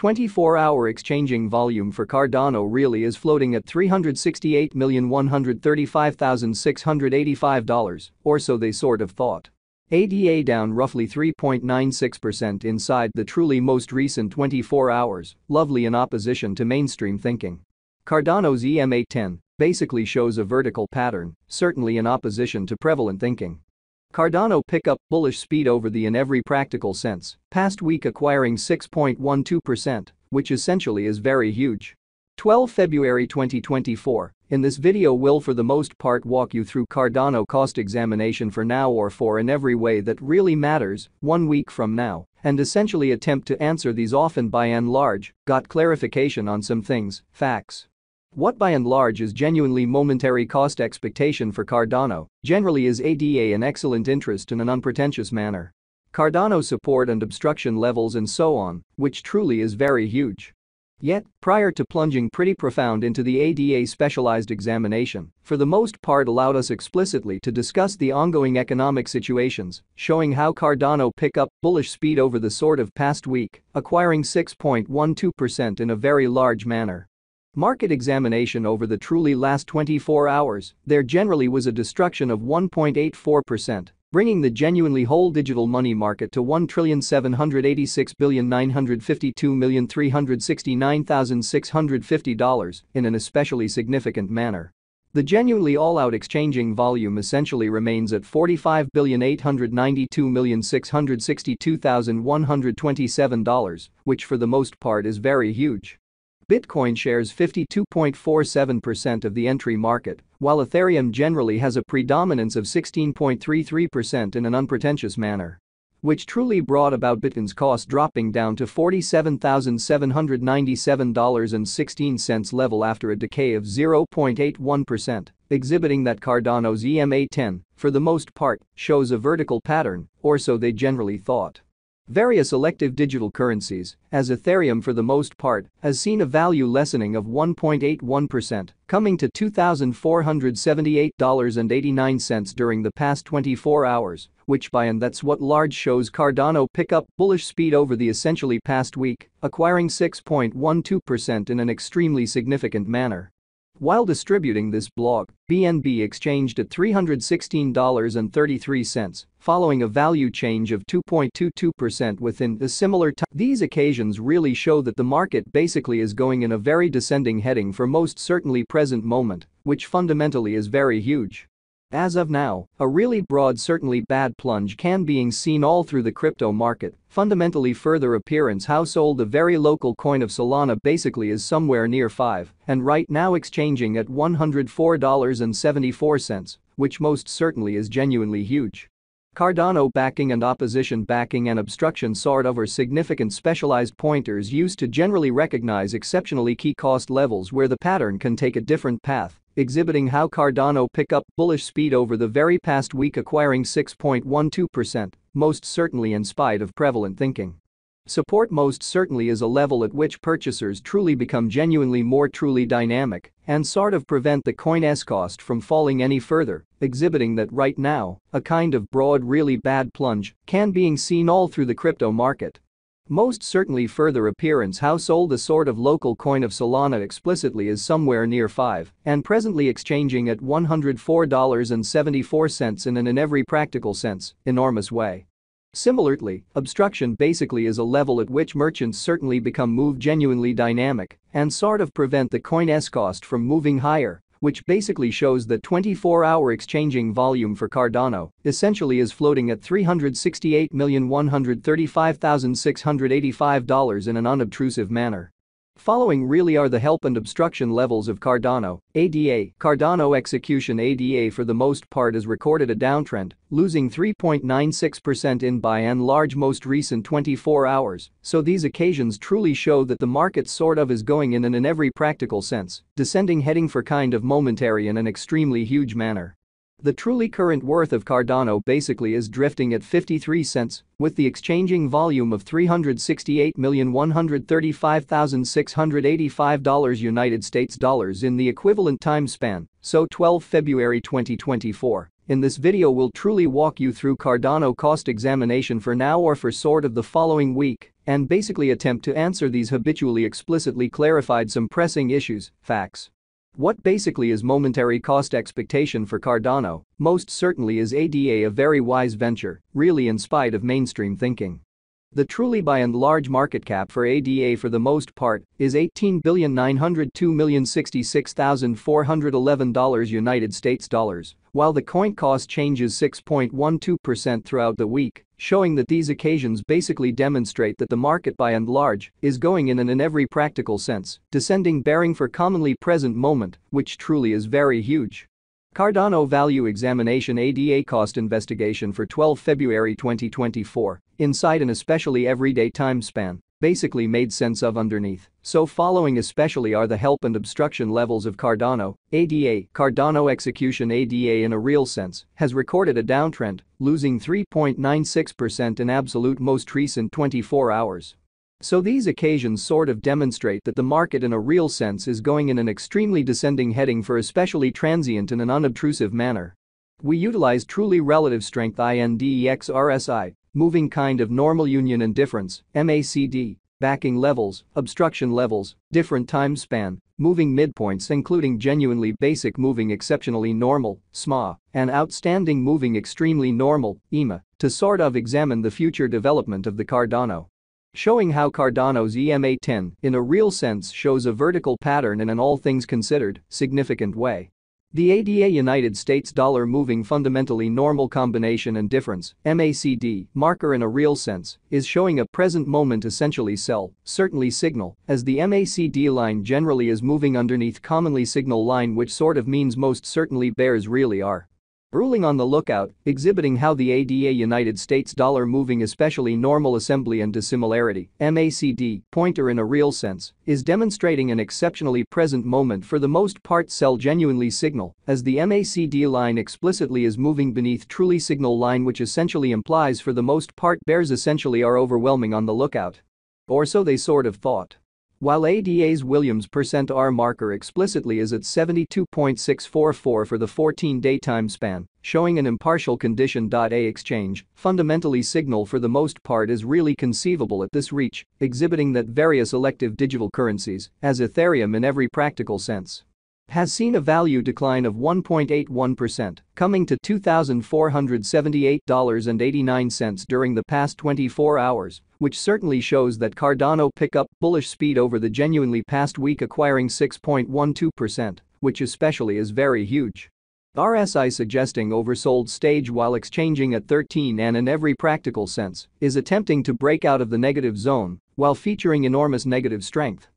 24-hour exchanging volume for Cardano really is floating at $368,135,685, or so they sort of thought. ADA down roughly 3.96% inside the truly most recent 24 hours, lovely in opposition to mainstream thinking. Cardano's EMA10 basically shows a vertical pattern, certainly in opposition to prevalent thinking. Cardano pick up bullish speed over the in every practical sense, past week acquiring 6.12%, which essentially is very huge. 12 February 2024, in this video we'll for the most part walk you through Cardano cost examination for now or for in every way that really matters 1 week from now, and essentially attempt to answer these often by and large, got clarification on some things, facts. What by and large is genuinely momentary cost expectation for Cardano, generally is ADA an excellent interest in an unpretentious manner. Cardano support and obstruction levels and so on, which truly is very huge. Yet, prior to plunging pretty profound into the ADA specialized examination, for the most part allowed us explicitly to discuss the ongoing economic situations, showing how Cardano pick up bullish speed over the sort of past week, acquiring 6.12% in a very large manner. Market examination over the truly last 24 hours, there generally was a destruction of 1.84%, bringing the genuinely whole digital money market to $1,786,952,369,650 in an especially significant manner. The genuinely all-out exchanging volume essentially remains at $45,892,662,127, which for the most part is very huge. Bitcoin shares 52.47% of the entry market, while Ethereum generally has a predominance of 16.33% in an unpretentious manner. Which truly brought about Bitcoin's cost dropping down to $47,797.16 level after a decay of 0.81%, exhibiting that Cardano's EMA10, for the most part, shows a vertical pattern, or so they generally thought. Various elective digital currencies, as Ethereum for the most part, has seen a value lessening of 1.81%, coming to $2,478.89 during the past 24 hours, which by and that's what large shows Cardano pick up bullish speed over the essentially past week, acquiring 6.12% in an extremely significant manner. While distributing this blog, BNB exchanged at $316.33, following a value change of 2.22% within a similar time. These occasions really show that the market basically is going in a very descending heading for most certainly present moment, which fundamentally is very huge. As of now, a really broad certainly bad plunge can being seen all through the crypto market, fundamentally further appearance household the very local coin of Solana basically is somewhere near 5 and right now exchanging at $104.74, which most certainly is genuinely huge. Cardano backing and opposition backing and obstruction sort of are significant specialized pointers used to generally recognize exceptionally key cost levels where the pattern can take a different path, exhibiting how Cardano pick up bullish speed over the very past week acquiring 6.12%, most certainly in spite of prevalent thinking. Support most certainly is a level at which purchasers truly become genuinely more truly dynamic and sort of prevent the coin's cost from falling any further, exhibiting that right now, a kind of broad really bad plunge can being seen all through the crypto market. Most certainly further appearance household the sort of local coin of Solana explicitly is somewhere near 5 and presently exchanging at $104.74 in an every practical sense, enormous way. Similarly, obstruction basically is a level at which merchants certainly become move genuinely dynamic and sort of prevent the coin's cost from moving higher, which basically shows that 24-hour exchanging volume for Cardano essentially is floating at $368,135,685 in an unobtrusive manner. Following really are the help and obstruction levels of Cardano, ADA. Cardano execution ADA for the most part has recorded a downtrend, losing 3.96% in by and large most recent 24 hours, so these occasions truly show that the market sort of is going in an every practical sense, descending heading for kind of momentary in an extremely huge manner. The truly current worth of Cardano basically is drifting at 53 cents, with the exchanging volume of $368,135,685 United States dollars in the equivalent time span, so 12 February 2024. In this video we'll truly walk you through Cardano cost examination for now or for sort of the following week and basically attempt to answer these habitually explicitly clarified some pressing issues, facts. What basically is momentary cost expectation for Cardano? Most certainly is ADA a very wise venture, really in spite of mainstream thinking. The truly by and large market cap for ADA for the most part is $18,902,066,411 United States dollars, while the coin cost changes 6.12% throughout the week, showing that these occasions basically demonstrate that the market by and large is going in every practical sense, descending bearing for commonly present moment, which truly is very huge. Cardano Value Examination ADA Cost Investigation for 12 February 2024, inside an especially everyday time span, basically made sense of underneath. So following especially are the help and obstruction levels of Cardano, ADA. Cardano execution ADA in a real sense has recorded a downtrend, losing 3.96% in absolute most recent 24 hours. So these occasions sort of demonstrate that the market in a real sense is going in an extremely descending heading for especially transient in an unobtrusive manner. We utilize truly relative strength INDEX RSI, moving kind of normal union and difference, MACD, backing levels, obstruction levels, different time span, moving midpoints including genuinely basic moving exceptionally normal, SMA, and outstanding moving extremely normal, EMA, to sort of examine the future development of the Cardano. Showing how Cardano's EMA10 in a real sense shows a vertical pattern in an all things considered significant way. The ADA United States dollar moving fundamentally normal combination and difference MACD marker in a real sense is showing a present moment essentially sell, certainly signal, as the MACD line generally is moving underneath commonly signal line, which sort of means most certainly bears really are ruling on the lookout, exhibiting how the ADA United States dollar moving especially normal assembly and dissimilarity MACD pointer in a real sense is demonstrating an exceptionally present moment for the most part sell genuinely signal, as the MACD line explicitly is moving beneath truly signal line, which essentially implies for the most part bears essentially are overwhelming on the lookout. Or so they sort of thought. While ADA's Williams %R marker explicitly is at 72.644 for the 14-day time span, showing an impartial condition. A exchange, fundamentally signal for the most part is really conceivable at this reach, exhibiting that various elective digital currencies, as Ethereum in every practical sense, has seen a value decline of 1.81%, coming to $2,478.89 during the past 24 hours, which certainly shows that Cardano pick up bullish speed over the genuinely past week, acquiring 6.12%, which especially is very huge. RSI suggesting oversold stage while exchanging at 13 and in every practical sense is attempting to break out of the negative zone while featuring enormous negative strength.